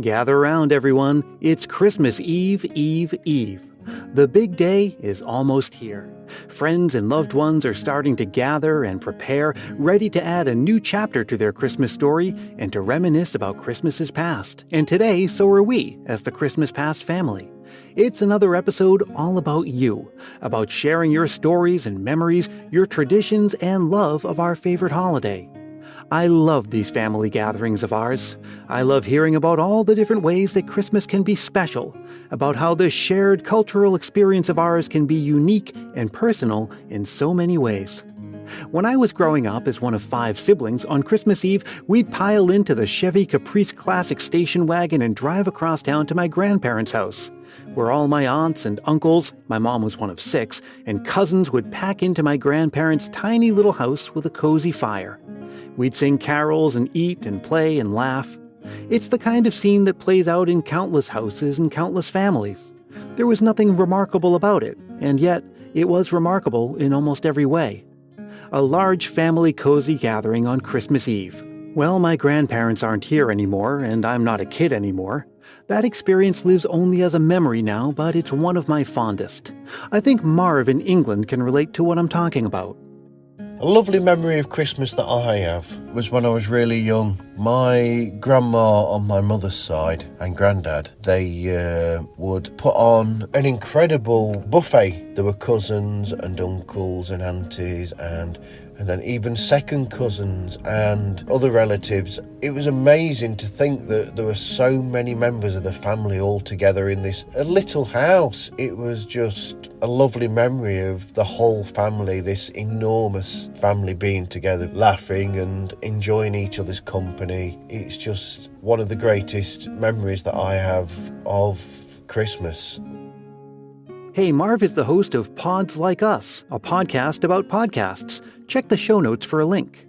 Gather around, everyone. It's Christmas Eve, Eve, Eve. The big day is almost here. Friends and loved ones are starting to gather and prepare, ready to add a new chapter to their Christmas story and to reminisce about Christmases past. And today, so are we, as the Christmas Past family. It's another episode all about you, about sharing your stories and memories, your traditions and love of our favorite holiday. I love these family gatherings of ours. I love hearing about all the different ways that Christmas can be special, about how this shared cultural experience of ours can be unique and personal in so many ways. When I was growing up as one of 5 siblings, on Christmas Eve, we'd pile into the Chevy Caprice Classic station wagon and drive across town to my grandparents' house, where all my aunts and uncles, my mom was one of 6, and cousins would pack into my grandparents' tiny little house with a cozy fire. We'd sing carols and eat and play and laugh. It's the kind of scene that plays out in countless houses and countless families. There was nothing remarkable about it, and yet it was remarkable in almost every way. A large family cozy gathering on Christmas Eve. Well, my grandparents aren't here anymore, and I'm not a kid anymore. That experience lives only as a memory now, but it's one of my fondest. I think Marv in England can relate to what I'm talking about. A lovely memory of Christmas that I have was when I was really young. My grandma on my mother's side and granddad, they would put on an incredible buffet. There were cousins and uncles and aunties and then even second cousins and other relatives. It was amazing to think that there were so many members of the family all together in this little house. It was just a lovely memory of the whole family, this enormous family being together, laughing and enjoying each other's company. It's just one of the greatest memories that I have of Christmas. Hey, Marv is the host of Pods Like Us, a podcast about podcasts. Check the show notes for a link.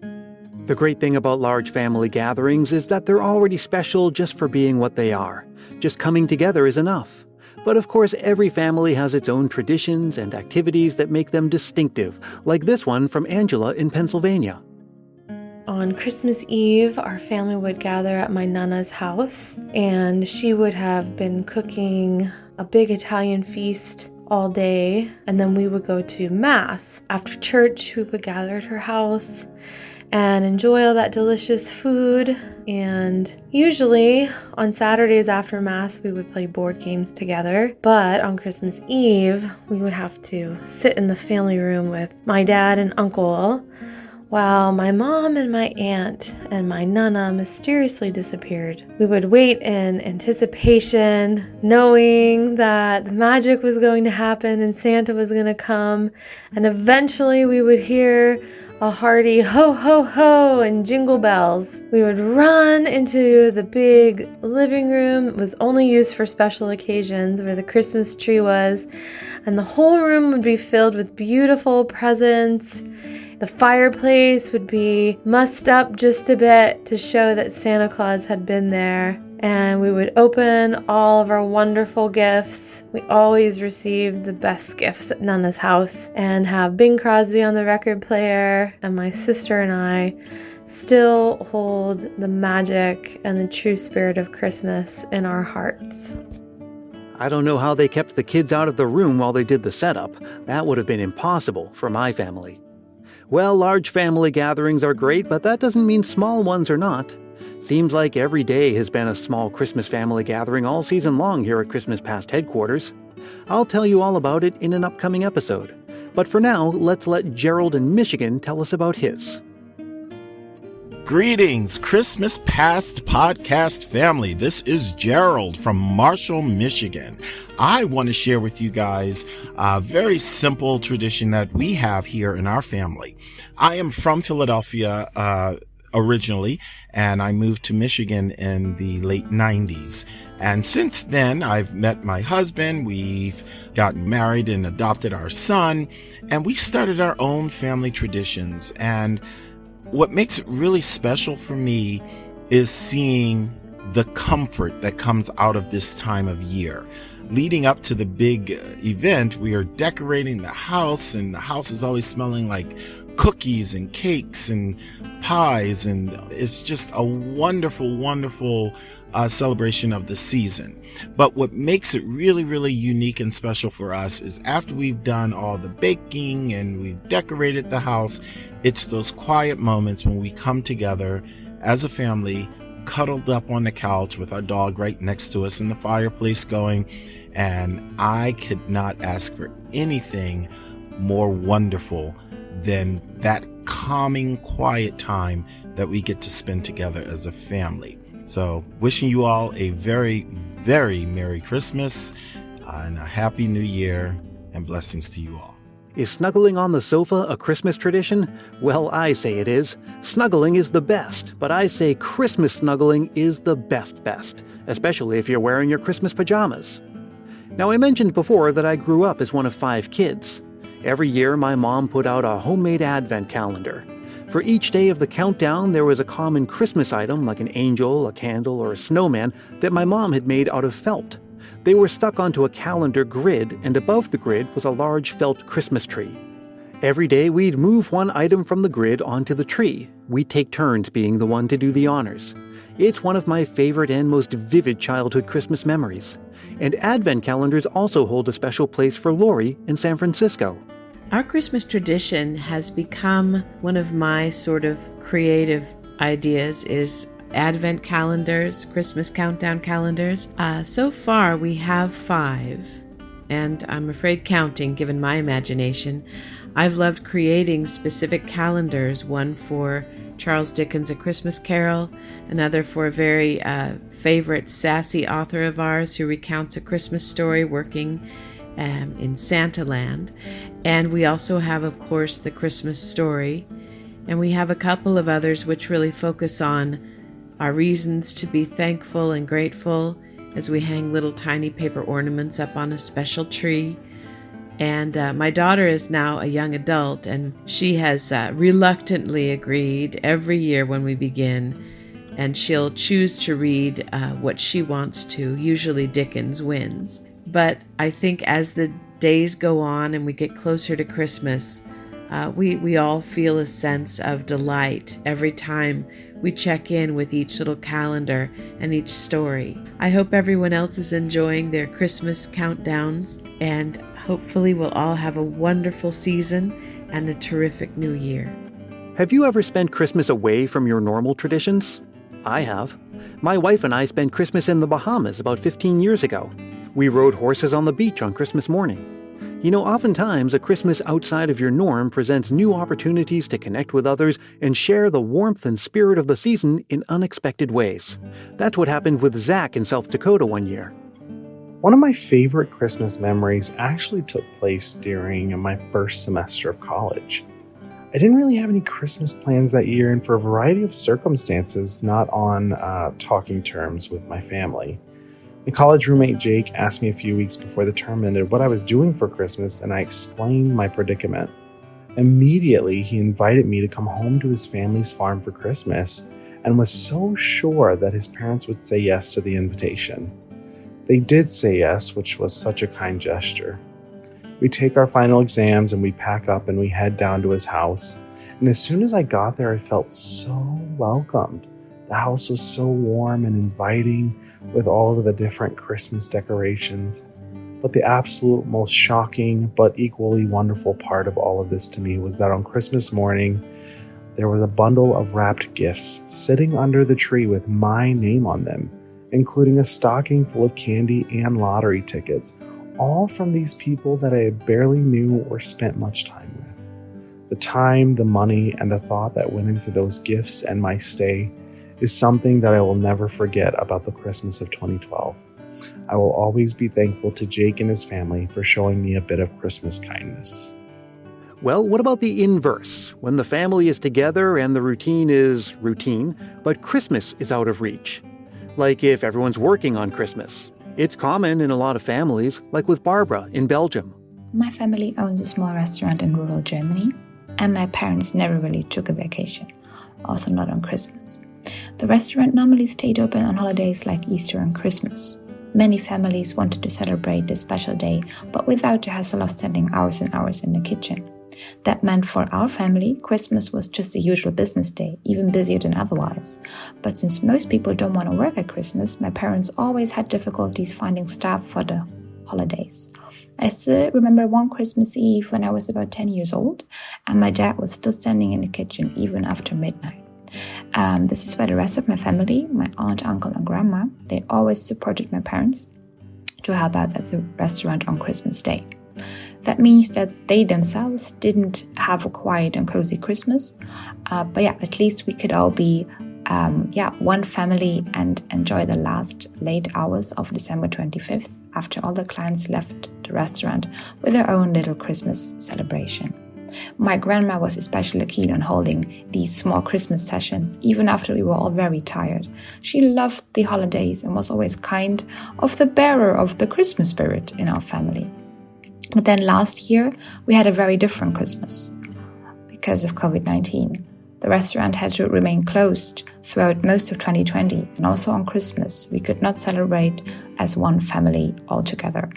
The great thing about large family gatherings is that they're already special just for being what they are. Just coming together is enough. But of course, every family has its own traditions and activities that make them distinctive, like this one from Angela in Pennsylvania. On Christmas Eve, our family would gather at my Nana's house, and she would have been cooking a big Italian feast all day, and then we would go to Mass. After church, we would gather at her house and enjoy all that delicious food. And usually on Saturdays after Mass, we would play board games together. But on Christmas Eve, we would have to sit in the family room with my dad and uncle while my mom and my aunt and my Nana mysteriously disappeared. We would wait in anticipation, knowing that the magic was going to happen and Santa was going to come, and eventually we would hear a hearty ho ho ho and jingle bells. We would run into the big living room. It was only used for special occasions, where the Christmas tree was, and the whole room would be filled with beautiful presents. The fireplace would be mussed up just a bit to show that Santa Claus had been there. And we would open all of our wonderful gifts. We always received the best gifts at Nana's house, and have Bing Crosby on the record player. And my sister and I still hold the magic and the true spirit of Christmas in our hearts. I don't know how they kept the kids out of the room while they did the setup. That would have been impossible for my family. Well, large family gatherings are great, but that doesn't mean small ones are not. Seems like every day has been a small Christmas family gathering all season long here at Christmas Past headquarters. I'll tell you all about it in an upcoming episode. But for now, let's let Gerald in Michigan tell us about his. Greetings, Christmas Past podcast family. This is Gerald from Marshall, Michigan. I want to share with you guys a very simple tradition that we have here in our family. I am from Philadelphia originally, and I moved to Michigan in the late 90s. And since then, I've met my husband, we've gotten married and adopted our son, and we started our own family traditions. And what makes it really special for me is seeing the comfort that comes out of this time of year. Leading up to the big event, we are decorating the house, and the house is always smelling like cookies and cakes and pies, and it's just a wonderful, wonderful celebration of the season. But what makes it really, really unique and special for us is after we've done all the baking and we've decorated the house, it's those quiet moments when we come together as a family, cuddled up on the couch with our dog right next to us and the fireplace going. And I could not ask for anything more wonderful than that calming, quiet time that we get to spend together as a family. So wishing you all a very, very Merry Christmas and a Happy New Year, and blessings to you all. Is snuggling on the sofa a Christmas tradition? Well, I say it is. Snuggling is the best, but I say Christmas snuggling is the best, especially if you're wearing your Christmas pajamas. Now, I mentioned before that I grew up as one of 5 kids. Every year, my mom put out a homemade advent calendar. For each day of the countdown, there was a common Christmas item like an angel, a candle, or a snowman that my mom had made out of felt. They were stuck onto a calendar grid, and above the grid was a large felt Christmas tree. Every day, we'd move one item from the grid onto the tree. We'd take turns being the one to do the honors. It's one of my favorite and most vivid childhood Christmas memories. And advent calendars also hold a special place for Lori in San Francisco. Our Christmas tradition has become one of my sort of creative ideas is Advent calendars, Christmas countdown calendars. So far we have 5, and I'm afraid counting given my imagination. I've loved creating specific calendars, one for Charles Dickens' A Christmas Carol, another for a very favorite sassy author of ours who recounts a Christmas story working in Santa Land. And we also have, of course, the Christmas story. And we have a couple of others which really focus on our reasons to be thankful and grateful as we hang little tiny paper ornaments up on a special tree. And my daughter is now a young adult, and she has reluctantly agreed every year when we begin, and she'll choose to read what she wants to. Usually Dickens wins. But I think as the days go on and we get closer to Christmas, we all feel a sense of delight every time we check in with each little calendar and each story. I hope everyone else is enjoying their Christmas countdowns, and hopefully we'll all have a wonderful season and a terrific new year. Have you ever spent Christmas away from your normal traditions? I have. My wife and I spent Christmas in the Bahamas about 15 years ago. We rode horses on the beach on Christmas morning. You know, oftentimes a Christmas outside of your norm presents new opportunities to connect with others and share the warmth and spirit of the season in unexpected ways. That's what happened with Zach in South Dakota one year. One of my favorite Christmas memories actually took place during my first semester of college. I didn't really have any Christmas plans that year, and for a variety of circumstances, not on talking terms with my family. My college roommate Jake asked me a few weeks before the term ended what I was doing for Christmas, and I explained my predicament. Immediately, he invited me to come home to his family's farm for Christmas, and was so sure that his parents would say yes to the invitation. They did say yes, which was such a kind gesture. We take our final exams and we pack up and we head down to his house. And as soon as I got there, I felt so welcomed. The house was so warm and inviting with all of the different Christmas decorations. But the absolute most shocking but equally wonderful part of all of this to me was that on Christmas morning, there was a bundle of wrapped gifts sitting under the tree with my name on them, including a stocking full of candy and lottery tickets, all from these people that I barely knew or spent much time with. The time, the money, and the thought that went into those gifts and my stay is something that I will never forget about the Christmas of 2012. I will always be thankful to Jake and his family for showing me a bit of Christmas kindness. Well, what about the inverse? When the family is together and the routine is routine, but Christmas is out of reach. Like if everyone's working on Christmas. It's common in a lot of families, like with Barbara in Belgium. My family owns a small restaurant in rural Germany, and my parents never really took a vacation, also not on Christmas. The restaurant normally stayed open on holidays like Easter and Christmas. Many families wanted to celebrate this special day, but without the hassle of spending hours and hours in the kitchen. That meant for our family, Christmas was just a usual business day, even busier than otherwise. But since most people don't want to work at Christmas, my parents always had difficulties finding staff for the holidays. I still remember one Christmas Eve when I was about 10 years old, and my dad was still standing in the kitchen even after midnight. This is where the rest of my family, my aunt, uncle, and grandma, they always supported my parents to help out at the restaurant on Christmas Day. That means that they themselves didn't have a quiet and cozy Christmas, but at least we could all be one family and enjoy the last late hours of December 25th after all the clients left the restaurant with their own little Christmas celebration. My grandma was especially keen on holding these small Christmas sessions, even after we were all very tired. She loved the holidays and was always kind of the bearer of the Christmas spirit in our family. But then last year, we had a very different Christmas because of COVID-19. The restaurant had to remain closed throughout most of 2020, and also on Christmas, we could not celebrate as one family altogether.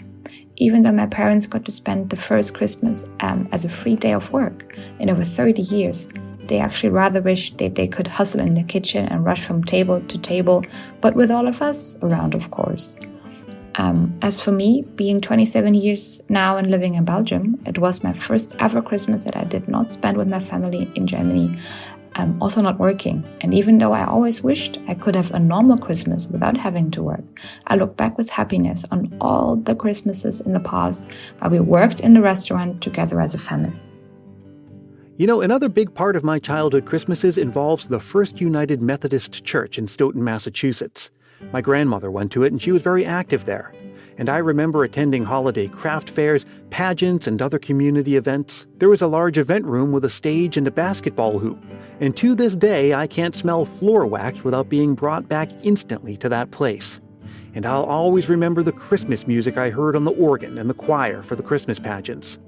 Even though my parents got to spend the first Christmas as a free day of work in over 30 years, they actually rather wished that they could hustle in the kitchen and rush from table to table, but with all of us around, of course. As for me, being 27 years now and living in Belgium, it was my first ever Christmas that I did not spend with my family in Germany, also not working. And even though I always wished I could have a normal Christmas without having to work, I look back with happiness on all the Christmases in the past where we worked in the restaurant together as a family. You know, another big part of my childhood Christmases involves the First United Methodist Church in Stoughton, Massachusetts. My grandmother went to it and she was very active there. And I remember attending holiday craft fairs, pageants, and other community events. There was a large event room with a stage and a basketball hoop. And to this day, I can't smell floor wax without being brought back instantly to that place. And I'll always remember the Christmas music I heard on the organ and the choir for the Christmas pageants.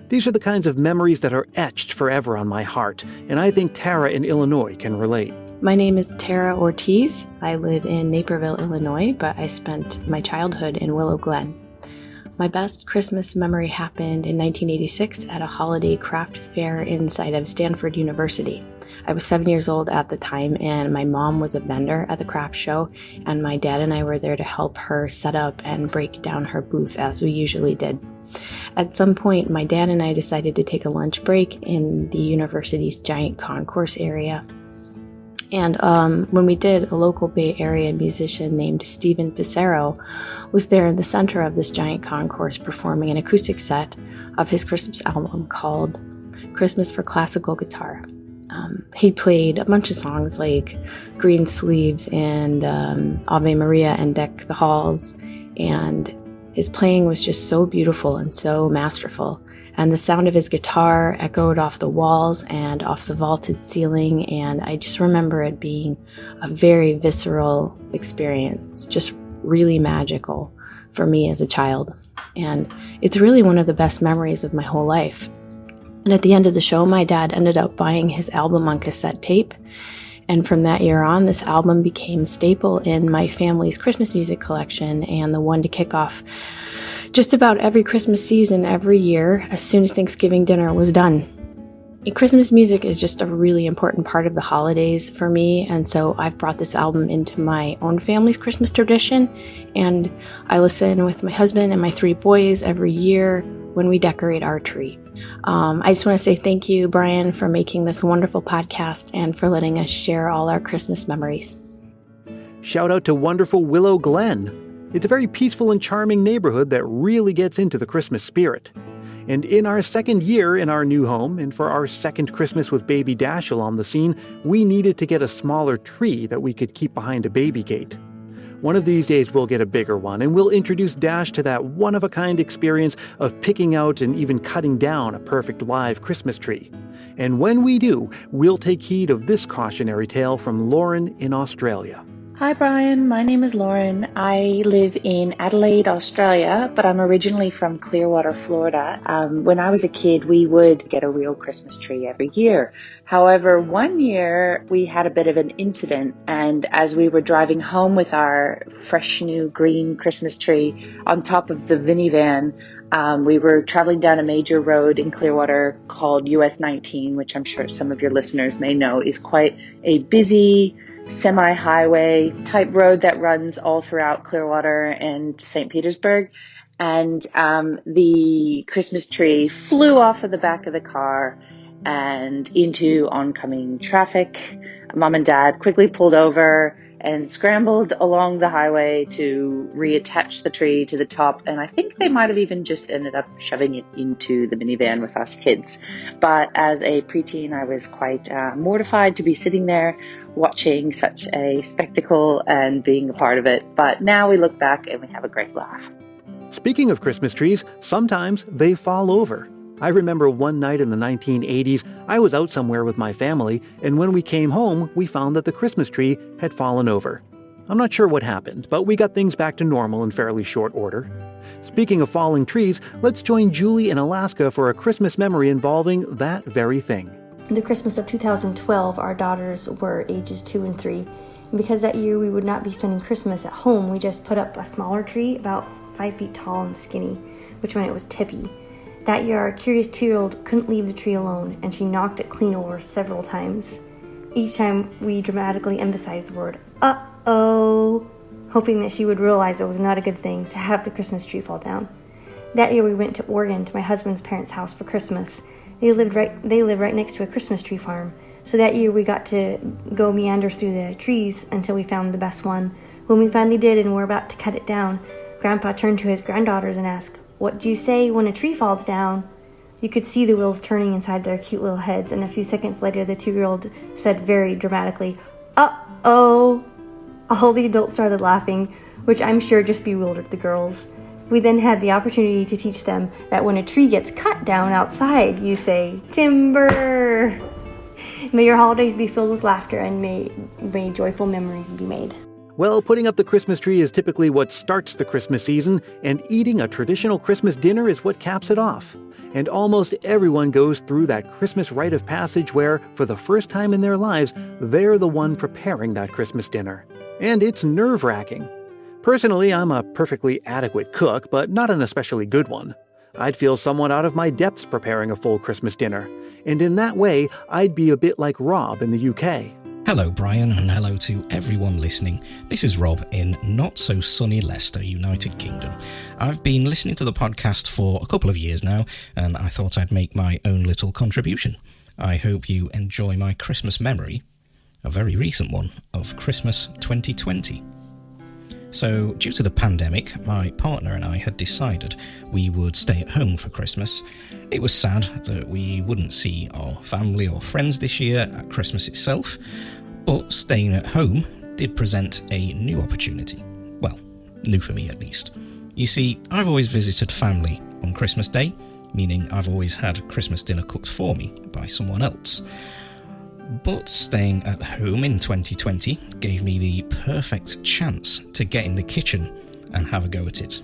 These are the kinds of memories that are etched forever on my heart, and I think Tara in Illinois can relate. My name is Tara Ortiz. I live in Naperville, Illinois, but I spent my childhood in Willow Glen. My best Christmas memory happened in 1986 at a holiday craft fair inside of Stanford University. I was 7 years old at the time, and my mom was a vendor at the craft show, and my dad and I were there to help her set up and break down her booth as we usually did. At some point, my dad and I decided to take a lunch break in the university's giant concourse area. And when we did, a local Bay Area musician named Steven Pissarro was there in the center of this giant concourse performing an acoustic set of his Christmas album called Christmas for Classical Guitar. He played a bunch of songs like Green Sleeves and Ave Maria and Deck the Halls, and his playing was just so beautiful and so masterful, and the sound of his guitar echoed off the walls and off the vaulted ceiling, and I just remember it being a very visceral experience, just really magical for me as a child. And it's really one of the best memories of my whole life. And at the end of the show, my dad ended up buying his album on cassette tape. And from that year on, this album became a staple in my family's Christmas music collection and the one to kick off just about every Christmas season every year as soon as Thanksgiving dinner was done. Christmas music is just a really important part of the holidays for me, and so I've brought this album into my own family's Christmas tradition, and I listen with my husband and my 3 boys every year when we decorate our tree. I just want to say thank you, Brian, for making this wonderful podcast and for letting us share all our Christmas memories. Shout out to wonderful Willow Glen. It's a very peaceful and charming neighborhood that really gets into the Christmas spirit. And in our second year in our new home, and for our second Christmas with baby Dashiell on the scene, we needed to get a smaller tree that we could keep behind a baby gate. One of these days we'll get a bigger one, and we'll introduce Dash to that one-of-a-kind experience of picking out and even cutting down a perfect live Christmas tree. And when we do, we'll take heed of this cautionary tale from Lauren in Australia. Hi Brian, my name is Lauren. I live in Adelaide, Australia, but I'm originally from Clearwater, Florida. When I was a kid, we would get a real Christmas tree every year. However, one year we had a bit of an incident, and as we were driving home with our fresh new green Christmas tree on top of the minivan, We were traveling down a major road in Clearwater called US 19, which I'm sure some of your listeners may know is quite a busy semi-highway type road that runs all throughout Clearwater and St. Petersburg. And the Christmas tree flew off of the back of the car and into oncoming traffic. Mom and Dad quickly pulled over and scrambled along the highway to reattach the tree to the top. And I think they might have even just ended up shoving it into the minivan with us kids. But as a preteen, I was quite mortified to be sitting there watching such a spectacle and being a part of it. But now we look back and we have a great laugh. Speaking of Christmas trees, sometimes they fall over. I remember one night in the 1980s, I was out somewhere with my family, and when we came home, we found that the Christmas tree had fallen over. I'm not sure what happened, but we got things back to normal in fairly short order. Speaking of falling trees, let's join Julie in Alaska for a Christmas memory involving that very thing. The Christmas of 2012, our daughters were ages 2 and 3, and because that year we would not be spending Christmas at home, we just put up a smaller tree, about 5 feet tall and skinny, which meant it was tippy. That year, our curious 2-year-old couldn't leave the tree alone, and she knocked it clean over several times. Each time, we dramatically emphasized the word, uh-oh, hoping that she would realize it was not a good thing to have the Christmas tree fall down. That year, we went to Oregon to my husband's parents' house for Christmas. They live right next to a Christmas tree farm, so that year we got to go meander through the trees until we found the best one. When we finally did and were about to cut it down, Grandpa turned to his granddaughters and asked, "What do you say when a tree falls down?" You could see the wheels turning inside their cute little heads, and a few seconds later the 2-year-old said very dramatically, "Uh-oh." All the adults started laughing, which I'm sure just bewildered the girls. We then had the opportunity to teach them that when a tree gets cut down outside, you say, "Timber." May your holidays be filled with laughter, and may joyful memories be made. Well, putting up the Christmas tree is typically what starts the Christmas season, and eating a traditional Christmas dinner is what caps it off. And almost everyone goes through that Christmas rite of passage where, for the first time in their lives, they're the one preparing that Christmas dinner. And it's nerve-wracking. Personally, I'm a perfectly adequate cook, but not an especially good one. I'd feel somewhat out of my depths preparing a full Christmas dinner. And in that way, I'd be a bit like Rob in the UK. Hello Brian, and hello to everyone listening. This is Rob in not-so-sunny Leicester, United Kingdom. I've been listening to the podcast for a couple of years now, and I thought I'd make my own little contribution. I hope you enjoy my Christmas memory, a very recent one, of Christmas 2020. So, due to the pandemic, my partner and I had decided we would stay at home for Christmas. It was sad that we wouldn't see our family or friends this year at Christmas itself, but staying at home did present a new opportunity. Well, new for me at least. You see, I've always visited family on Christmas Day, meaning I've always had Christmas dinner cooked for me by someone else. But staying at home in 2020 gave me the perfect chance to get in the kitchen and have a go at it.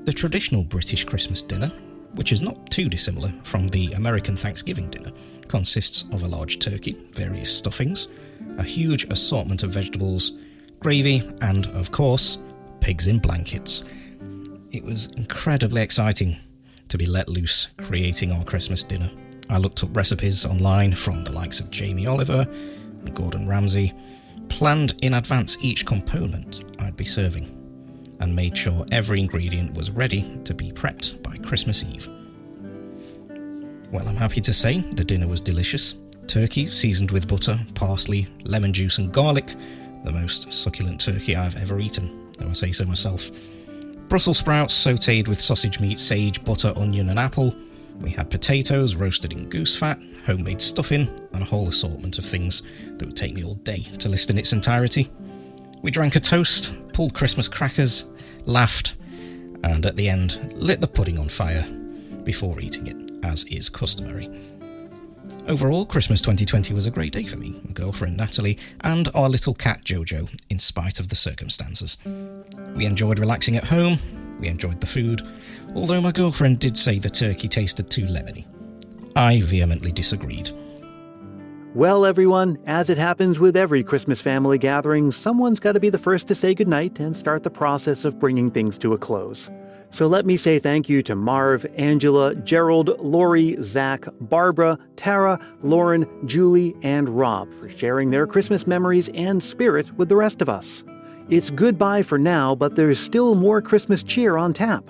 The traditional British Christmas dinner, which is not too dissimilar from the American Thanksgiving dinner, consists of a large turkey, various stuffings, a huge assortment of vegetables, gravy, and, of course, pigs in blankets. It was incredibly exciting to be let loose creating our Christmas dinner. I looked up recipes online from the likes of Jamie Oliver and Gordon Ramsay, planned in advance each component I'd be serving, and made sure every ingredient was ready to be prepped by Christmas Eve. Well, I'm happy to say the dinner was delicious. Turkey seasoned with butter, parsley, lemon juice and garlic, the most succulent turkey I've ever eaten, though I say so myself. Brussels sprouts sautéed with sausage meat, sage, butter, onion and apple. We had potatoes roasted in goose fat, homemade stuffing, and a whole assortment of things that would take me all day to list in its entirety. We drank a toast, pulled Christmas crackers, laughed, and at the end lit the pudding on fire before eating it, as is customary. Overall, Christmas 2020 was a great day for me, my girlfriend Natalie, and our little cat Jojo, in spite of the circumstances. We enjoyed relaxing at home, we enjoyed the food, although my girlfriend did say the turkey tasted too lemony. I vehemently disagreed. Well, everyone, as it happens with every Christmas family gathering, someone's got to be the first to say goodnight and start the process of bringing things to a close. So let me say thank you to Marv, Angela, Gerald, Lori, Zach, Barbara, Tara, Lauren, Julie, and Rob for sharing their Christmas memories and spirit with the rest of us. It's goodbye for now, but there's still more Christmas cheer on tap.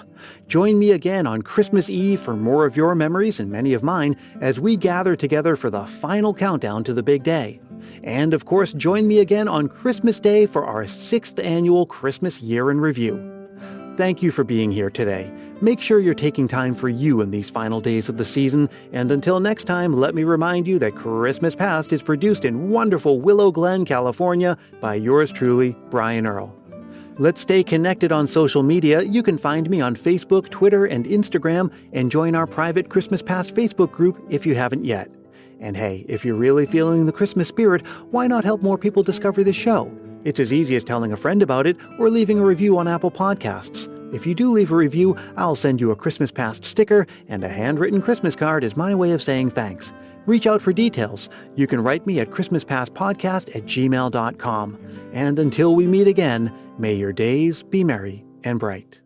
Join me again on Christmas Eve for more of your memories and many of mine as we gather together for the final countdown to the big day. And of course, join me again on Christmas Day for our 6th annual Christmas Year in Review. Thank you for being here today. Make sure you're taking time for you in these final days of the season, and until next time, let me remind you that Christmas Past is produced in wonderful Willow Glen, California by yours truly, Brian Earl. Let's stay connected on social media. You can find me on Facebook, Twitter, and Instagram, and join our private Christmas Past Facebook group if you haven't yet. And hey, if you're really feeling the Christmas spirit, why not help more people discover this show? It's as easy as telling a friend about it or leaving a review on Apple Podcasts. If you do leave a review, I'll send you a Christmas Past sticker, and a handwritten Christmas card is my way of saying thanks. Reach out for details. You can write me at christmaspastpodcast@gmail.com. And until we meet again, may your days be merry and bright.